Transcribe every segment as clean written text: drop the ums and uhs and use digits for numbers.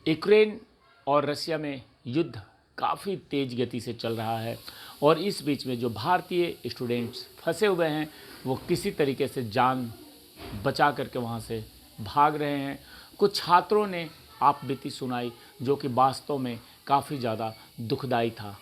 Ukraine और रसिया में युद्ध काफ़ी तेज़ गति से चल रहा है और इस बीच में जो भारतीय स्टूडेंट्स फंसे हुए हैं वो किसी तरीके से जान बचा करके वहाँ से भाग रहे हैं। कुछ छात्रों ने आपबीती सुनाई जो कि वास्तव में काफ़ी ज़्यादा दुखदाई था।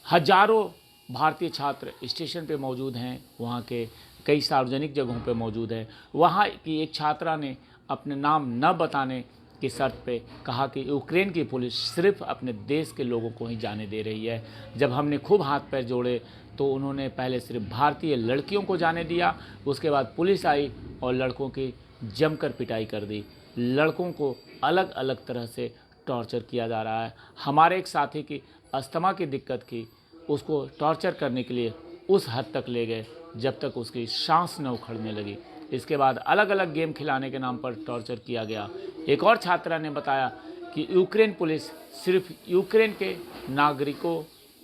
हजारों भारतीय छात्र स्टेशन पे मौजूद हैं, वहाँ के कई सार्वजनिक जगहों पे मौजूद हैं। वहाँ की एक छात्रा ने अपने नाम न बताने की शर्त पे कहा कि यूक्रेन की पुलिस सिर्फ अपने देश के लोगों को ही जाने दे रही है। जब हमने खूब हाथ पैर जोड़े तो उन्होंने पहले सिर्फ भारतीय लड़कियों को जाने दिया, उसके बाद पुलिस आई और लड़कों की जमकर पिटाई कर दी। लड़कों को अलग अलग तरह से टॉर्चर किया जा रहा है। हमारे एक साथी की अस्थमा की दिक्कत की, उसको टॉर्चर करने के लिए उस हद तक ले गए जब तक उसकी सांस न उखड़ने लगी। इसके बाद अलग अलग गेम खिलाने के नाम पर टॉर्चर किया गया। एक और छात्रा ने बताया कि यूक्रेन पुलिस सिर्फ यूक्रेन के नागरिकों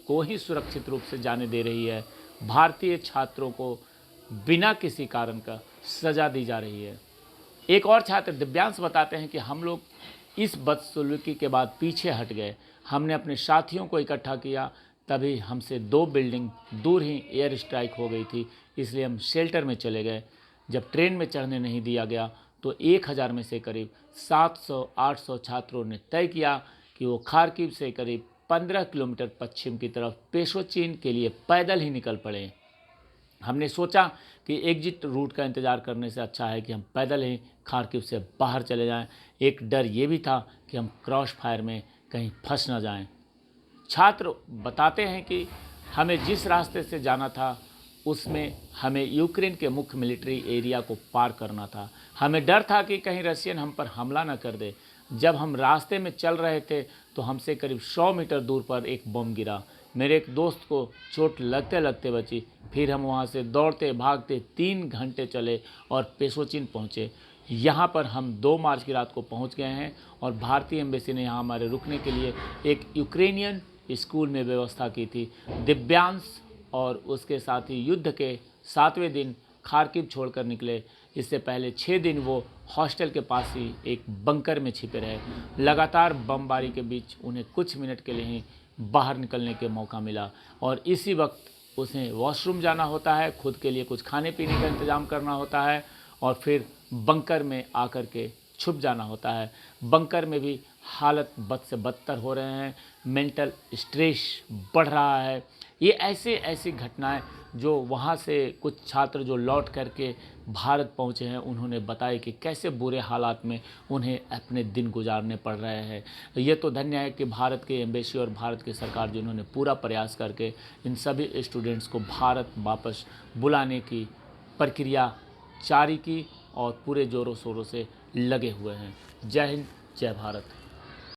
को ही सुरक्षित रूप से जाने दे रही है, भारतीय छात्रों को बिना किसी कारण का सज़ा दी जा रही है। एक और छात्र दिव्यांश बताते हैं कि हम लोग इस बदसलूकी के बाद पीछे हट गए। हमने अपने साथियों को इकट्ठा किया, तभी हमसे 2 बिल्डिंग दूर ही एयर स्ट्राइक हो गई थी, इसलिए हम शेल्टर में चले गए। जब ट्रेन में चढ़ने नहीं दिया गया तो 1000 में से करीब 700-800 छात्रों ने तय किया कि वो खार्किव से करीब 15 किलोमीटर पश्चिम की तरफ पेशोचिन के लिए पैदल ही निकल पड़े। हमने सोचा कि एग्जिट रूट का इंतज़ार करने से अच्छा है कि हम पैदल ही खार्किव से बाहर चले जाएं। एक डर ये भी था कि हम क्रॉस फायर में कहीं फंस ना जाएं। छात्र बताते हैं कि हमें जिस रास्ते से जाना था उसमें हमें यूक्रेन के मुख्य मिलिट्री एरिया को पार करना था। हमें डर था कि कहीं रशियन हम पर हमला न कर दे। जब हम रास्ते में चल रहे थे तो हमसे करीब 100 मीटर दूर पर एक बम गिरा। मेरे एक दोस्त को चोट लगते लगते बची। फिर हम वहाँ से दौड़ते भागते 3 घंटे चले और पेशोचिन पहुँचे। यहाँ पर हम 2 मार्च की रात को पहुँच गए हैं और भारतीय एम्बेसी ने यहाँ हमारे रुकने के लिए एक यूक्रेनियन स्कूल में व्यवस्था की थी। दिव्यांश और उसके साथी युद्ध के 7वें दिन खार्किव छोड़कर निकले। इससे पहले 6 दिन वो हॉस्टल के पास ही एक बंकर में छिपे रहे। लगातार बमबारी के बीच उन्हें कुछ मिनट के लिए ही बाहर निकलने के मौका मिला और इसी वक्त उसे वॉशरूम जाना होता है, खुद के लिए कुछ खाने पीने का इंतज़ाम करना होता है और फिर बंकर में आकर के छुप जाना होता है। बंकर में भी हालत बद से बदतर हो रहे हैं, मेंटल स्ट्रेस बढ़ रहा है। ये ऐसी घटनाएं जो वहाँ से कुछ छात्र जो लौट करके भारत पहुँचे हैं उन्होंने बताया कि कैसे बुरे हालात में उन्हें अपने दिन गुजारने पड़ रहे हैं। ये तो धन्य है कि भारत के एम्बेसी और भारत की सरकार जिन्होंने पूरा प्रयास करके इन सभी स्टूडेंट्स को भारत वापस बुलाने की प्रक्रिया जारी की और पूरे ज़ोरों शोरों से लगे हुए हैं। जय हिंद, जय भारत।